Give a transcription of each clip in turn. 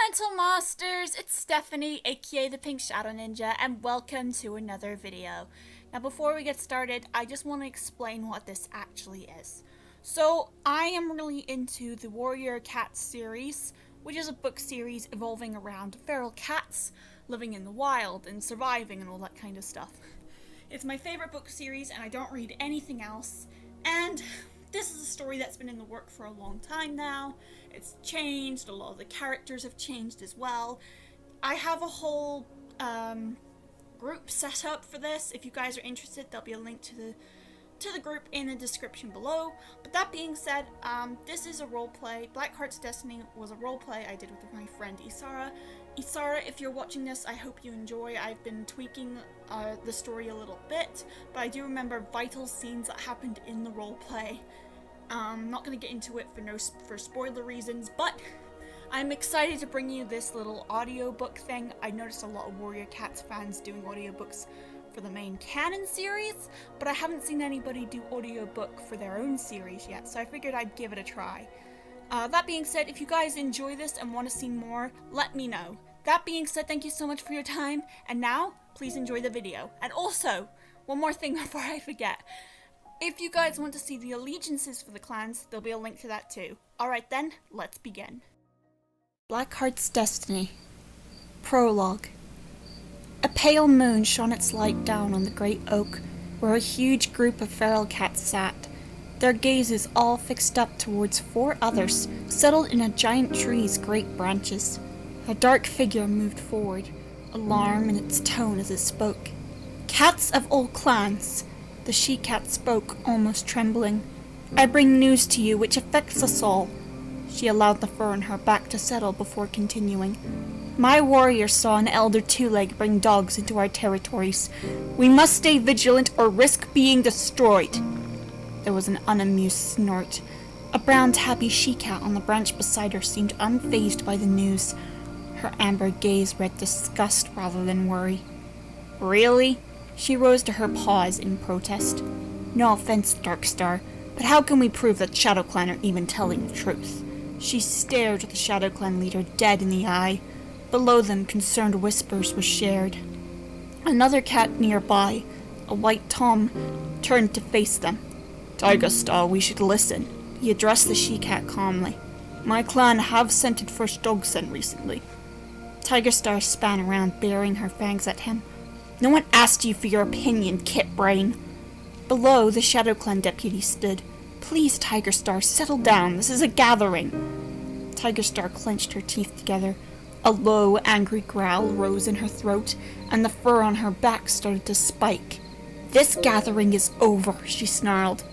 Elemental Masters, it's Stephanie, aka the Pink Shadow Ninja, and welcome to another video. Now before we get started, I just want to explain what this actually is. So, I am really into the Warrior Cats series, which is a book series evolving around feral cats living in the wild and surviving and all that kind of stuff. It's my favorite book series and I don't read anything else, and this is a story that's been in the work for a long time now. It's changed, a lot of the characters have changed as well. I have a whole group set up for this. If you guys are interested, there'll be a link to the group in the description below. But that being said, this is a roleplay. Blackheart's Destiny was a roleplay I did with my friend Esara. Esara, if you're watching this, I hope you enjoy. I've been tweaking the story a little bit, but I do remember vital scenes that happened in the roleplay. I'm not going to get into it for spoiler reasons, but I'm excited to bring you this little audiobook thing. I noticed a lot of Warrior Cats fans doing audiobooks for the main canon series, but I haven't seen anybody do audiobook for their own series yet, so I figured I'd give it a try. That being said, if you guys enjoy this and want to see more, let me know. That being said, thank you so much for your time, and now, please enjoy the video. And also, one more thing before I forget. If you guys want to see the allegiances for the clans, there'll be a link to that too. Alright then, let's begin. Blackheart's Destiny. Prologue. A pale moon shone its light down on the great oak, where a huge group of feral cats sat, their gazes all fixed up towards four others, settled in a giant tree's great branches. A dark figure moved forward, alarm in its tone as it spoke. "Cats of all clans," the she-cat spoke, almost trembling. "I bring news to you which affects us all." She allowed the fur on her back to settle before continuing. "My warrior saw an elder two-leg bring dogs into our territories. We must stay vigilant or risk being destroyed." There was an unamused snort. A brown tabby she-cat on the branch beside her seemed unfazed by the news. Her amber gaze read disgust rather than worry. "Really?" She rose to her paws in protest. "No offense, Darkstar, but how can we prove that Shadow Clan are even telling the truth?" She stared at the Shadow Clan leader dead in the eye. Below them, concerned whispers were shared. Another cat nearby, a white Tom, turned to face them. "Icestar, we should listen." He addressed the she-cat calmly. "My clan have sent its first dog scent recently." Icestar span around, baring her fangs at him. "No one asked you for your opinion, Kit Brain." Below, the Shadow Clan deputy stood. "Please, Icestar, settle down. This is a gathering." Icestar clenched her teeth together. A low, angry growl rose in her throat, and the fur on her back started to spike. "This gathering is over," she snarled.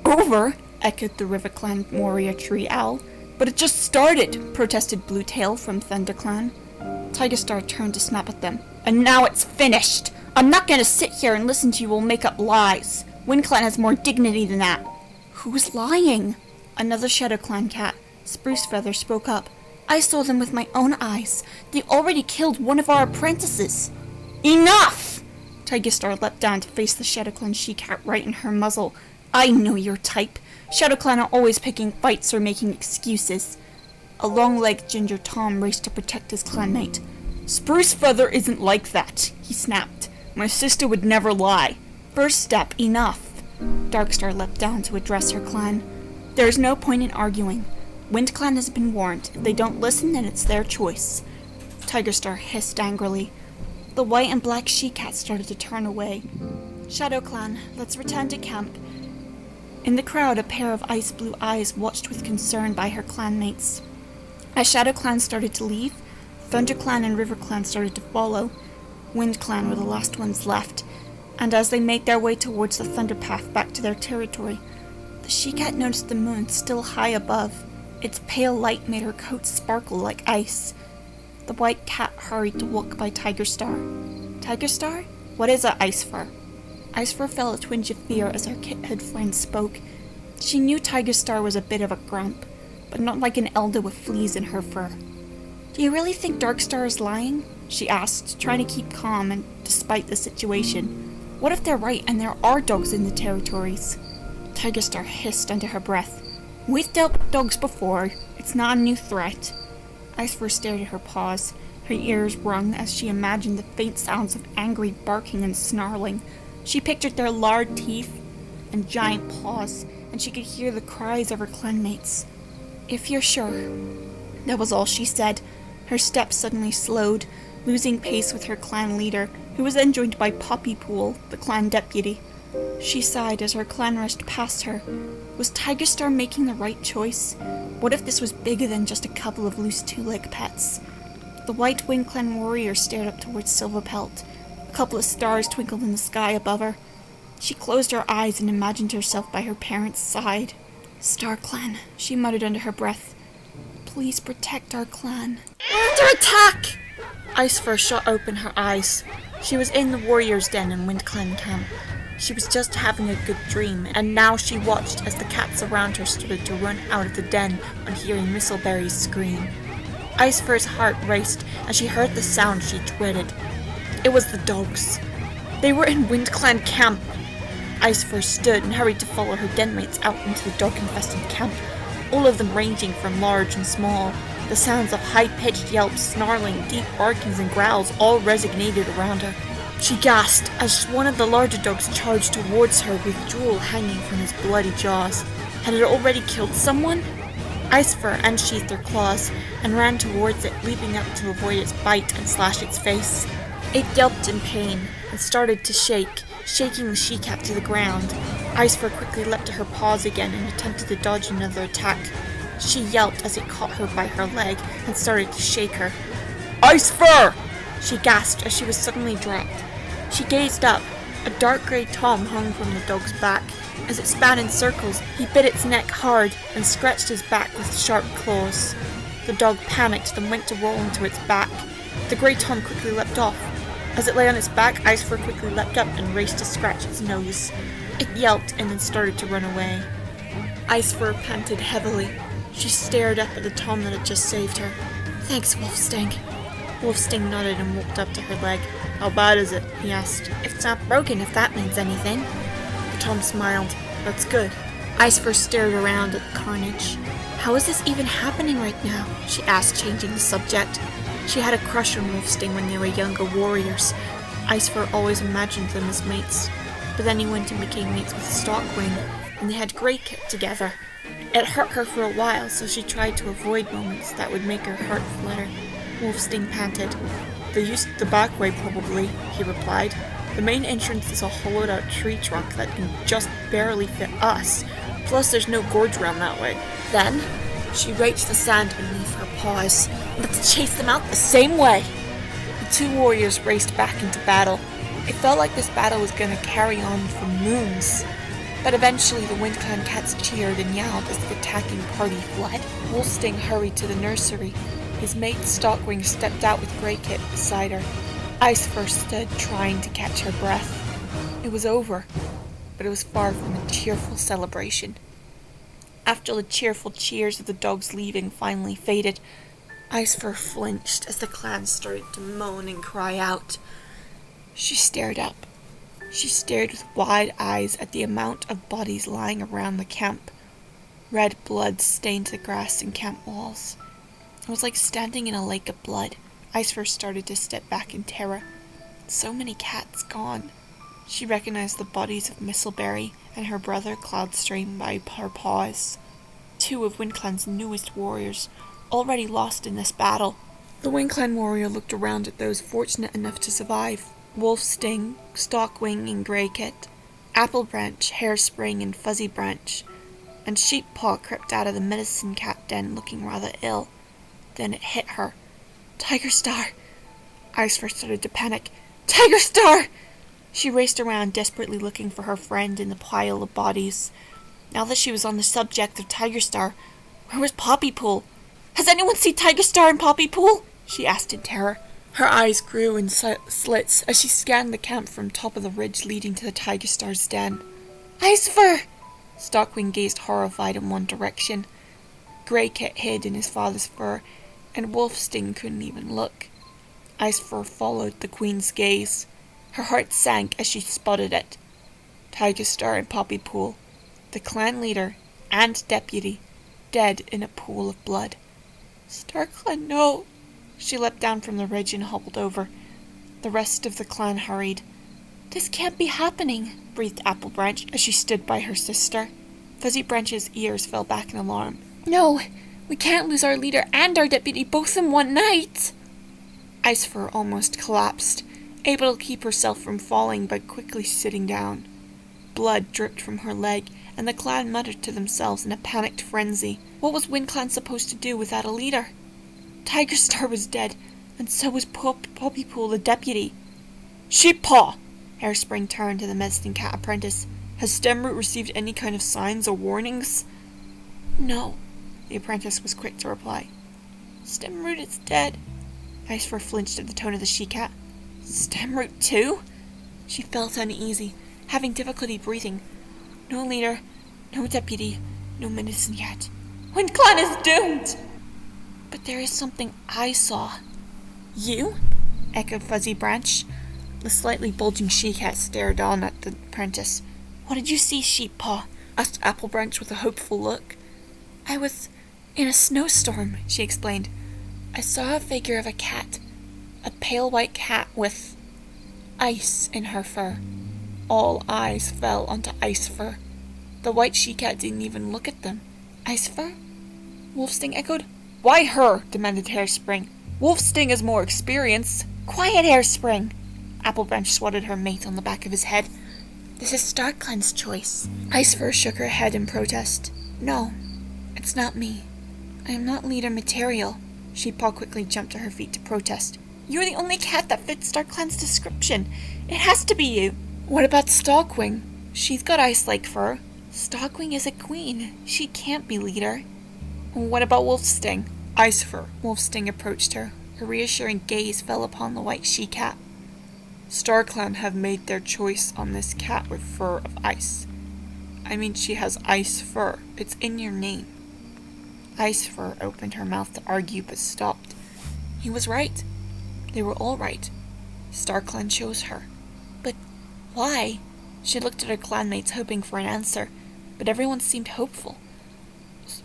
"Over?" echoed the River Clan warrior tree owl. "But it just started," protested Bluetail from Thunder Clan. Icestar turned to snap at them. "And now it's finished! I'm not gonna sit here and listen to you all make up lies. Wind Clan has more dignity than that." "Who's lying?" Another Shadow Clan cat, Spruce Feather, spoke up. "I saw them with my own eyes. They already killed one of our apprentices." "Enough!" Icestar leapt down to face the Shadow Clan she-cat right in her muzzle. "I know your type. Shadow Clan are always picking fights or making excuses." A long-legged ginger Tom raced to protect his clanmate. "Spruce Feather isn't like that," he snapped. "My sister would never lie." "First step, enough." Darkstar leapt down to address her clan. "There is no point in arguing. Wind Clan has been warned. If they don't listen, then it's their choice." Icestar hissed angrily. The white and black she-cat started to turn away. "Shadow Clan, let's return to camp." In the crowd, a pair of ice-blue eyes watched with concern by her clanmates. As Shadow Clan started to leave, Thunder Clan and River Clan started to follow. Wind Clan were the last ones left, and as they made their way towards the Thunder Path back to their territory, the she-cat noticed the moon still high above. Its pale light made her coat sparkle like ice. The white cat hurried to walk by Icestar. "Icestar? What is a Icefur?" Icefur felt a twinge of fear as her kithood friend spoke. She knew Icestar was a bit of a grump, but not like an elder with fleas in her fur. "Do you really think Darkstar is lying?" she asked, trying to keep calm and despite the situation. "What if they're right and there are dogs in the territories?" Icestar hissed under her breath. "We've dealt with dogs before. It's not a new threat." Icestar stared at her paws, her ears wrung as she imagined the faint sounds of angry barking and snarling. She pictured their large teeth and giant paws, and she could hear the cries of her clanmates. "If you're sure." That was all she said. Her steps suddenly slowed, losing pace with her clan leader, who was then joined by Poppypool, the clan deputy. She sighed as her clan rushed past her. Was Icestar making the right choice? What if this was bigger than just a couple of loose two-leg pets? The white-winged clan warrior stared up towards Silverpelt. A couple of stars twinkled in the sky above her. She closed her eyes and imagined herself by her parents' side. "Star Clan," she muttered under her breath. "Please protect our clan." "We're under attack!" Icestar shot open her eyes. She was in the warrior's den in Wind Clan camp. She was just having a good dream, and now she watched as the cats around her started to run out of the den on hearing Mistleberry's scream. Icestar's heart raced as she heard the sound she dreaded. It was the dogs. They were in Wind Clan camp. Icestar stood and hurried to follow her denmates out into the dog-infested camp, all of them ranging from large and small. The sounds of high-pitched yelps, snarling, deep barkings, and growls all resonated around her. She gasped as one of the larger dogs charged towards her with Jewel hanging from his bloody jaws. Had it already killed someone? Icestar unsheathed her claws and ran towards it, leaping up to avoid its bite and slash its face. It yelped in pain and started to shake, shaking the she-cat to the ground. Icestar quickly leapt to her paws again and attempted to dodge another attack. She yelped as it caught her by her leg and started to shake her. "Icestar!" she gasped as she was suddenly dropped. She gazed up. A dark grey tom hung from the dog's back. As it span in circles, he bit its neck hard and scratched his back with sharp claws. The dog panicked and went to roll into its back. The grey tom quickly leapt off. As it lay on its back, Icestar quickly leapt up and raced to scratch its nose. It yelped and then started to run away. Icestar panted heavily. She stared up at the tom that had just saved her. "Thanks, Wolfsting." Wolfsting nodded and walked up to her leg. "How bad is it?" he asked. "It's not broken, if that means anything." The tom smiled. "That's good." Icestar stared around at the carnage. "How is this even happening right now?" she asked, changing the subject. She had a crush on Wolfsting when they were younger warriors. Icestar always imagined them as mates. But then he went and became mates with Stalkwing, and they had Greykit together. It hurt her for a while, so she tried to avoid moments that would make her heart flutter. Wolfsting panted. "They used the back way, probably," he replied. "The main entrance is a hollowed-out tree trunk that can just barely fit us. Plus, there's no gorge around that way." Then, she raked the sand beneath her paws. "Let's chase them out the same way!" The two warriors raced back into battle. It felt like this battle was going to carry on for moons. But eventually the Wind Clan cats cheered and yowled as the attacking party fled. Wolfsting hurried to the nursery. His mate Stalkwing stepped out with Greykit beside her. Icestar stood trying to catch her breath. It was over, but it was far from a cheerful celebration. After the cheerful cheers of the dogs leaving finally faded, Icestar flinched as the clan started to moan and cry out. She stared up. She stared with wide eyes at the amount of bodies lying around the camp. Red blood stained the grass and camp walls. It was like standing in a lake of blood. Icestar started to step back in terror. So many cats gone. She recognized the bodies of Mistleberry and her brother Cloudstream by her paws. Two of Wind Clan's newest warriors, already lost in this battle. The Wind Clan warrior looked around at those fortunate enough to survive. Wolfsting, Stalkwing, and Greykit, Applebranch, Hairspring, and Fuzzybranch, and Sheeppaw crept out of the medicine cat den looking rather ill. Then it hit her. Icestar! Icestar started to panic. Icestar! She raced around, desperately looking for her friend in the pile of bodies. Now that she was on the subject of Icestar, where was Poppypool? "Has anyone seen Icestar and Poppypool?" she asked in terror. Her eyes grew in slits as she scanned the camp from top of the ridge leading to the Icestar's den. "Icestar!" Stalkwing gazed horrified in one direction. Greykit hid in his father's fur, and Wolfsting couldn't even look. Icestar followed the queen's gaze. Her heart sank as she spotted it. Icestar and Poppypool, the clan leader and deputy, dead in a pool of blood. StarClan, no. She leapt down from the ridge and hobbled over. The rest of the clan hurried. This can't be happening, breathed Applebranch as she stood by her sister. Fuzzy Branch's ears fell back in alarm. No, we can't lose our leader and our deputy both in one night. Icefur almost collapsed, able to keep herself from falling by quickly sitting down. Blood dripped from her leg, and the clan muttered to themselves in a panicked frenzy. What was WindClan supposed to do without a leader? Tigerstar was dead, and so was Poppypool the deputy. Sheeppaw! Hairspring turned to the medicine cat apprentice. Has Stemroot received any kind of signs or warnings? No, the apprentice was quick to reply. Stemroot is dead. Icefur flinched at the tone of the she-cat. Stemroot too? She felt uneasy, having difficulty breathing. No leader, no deputy, no medicine yet. WindClan is doomed! But there is something I saw. You? Echoed Fuzzy Branch. The slightly bulging she-cat stared on at the apprentice. What did you see, Sheeppaw? Asked Applebranch with a hopeful look. I was in a snowstorm, she explained. I saw a figure of a cat. A pale white cat with ice in her fur. All eyes fell onto Icefur. The white she-cat didn't even look at them. Icefur? Wolfsting echoed. Why her? Demanded Hairspring. Wolfsting has more experience. Quiet, Hairspring! Applebranch swatted her mate on the back of his head. This is StarClan's choice. Icefur shook her head in protest. No, it's not me. I am not leader material. Sheeppaw quickly jumped to her feet to protest. You're the only cat that fits StarClan's description. It has to be you. What about Stalkwing? She's got ice-like fur. Stalkwing is a queen. She can't be leader. What about Wolfsting? Icefur. Wolfsting approached her. Her reassuring gaze fell upon the white she-cat. StarClan have made their choice on this cat with fur of ice. I mean, she has ice fur. It's in your name. Icefur opened her mouth to argue, but stopped. He was right. They were all right. StarClan chose her. But why? She looked at her clanmates, hoping for an answer, but everyone seemed hopeful.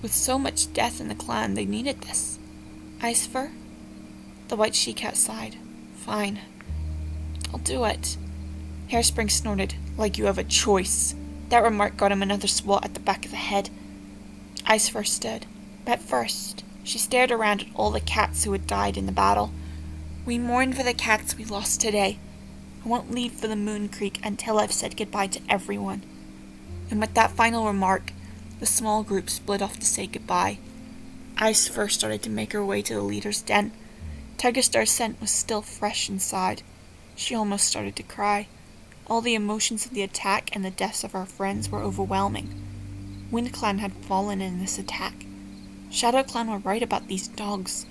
With so much death in the clan, they needed this. Icefur? The white she-cat sighed. Fine. I'll do it. Hairspring snorted, like you have a choice. That remark got him another swat at the back of the head. Icefur stood. But first, she stared around at all the cats who had died in the battle. We mourn for the cats we lost today. I won't leave for the Moon Creek until I've said goodbye to everyone. And with that final remark, the small group split off to say goodbye. Icefur started to make her way to the leader's den. Tigerstar's scent was still fresh inside. She almost started to cry. All the emotions of the attack and the deaths of our friends were overwhelming. WindClan had fallen in this attack. ShadowClan were right about these dogs.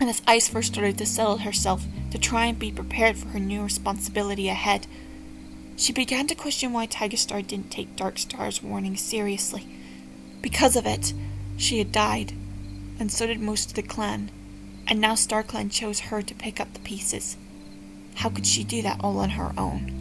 And as Icefur started to settle herself to try and be prepared for her new responsibility ahead, she began to question why Tigerstar didn't take Darkstar's warning seriously. Because of it, she had died, and so did most of the clan, and now StarClan chose her to pick up the pieces. How could she do that all on her own?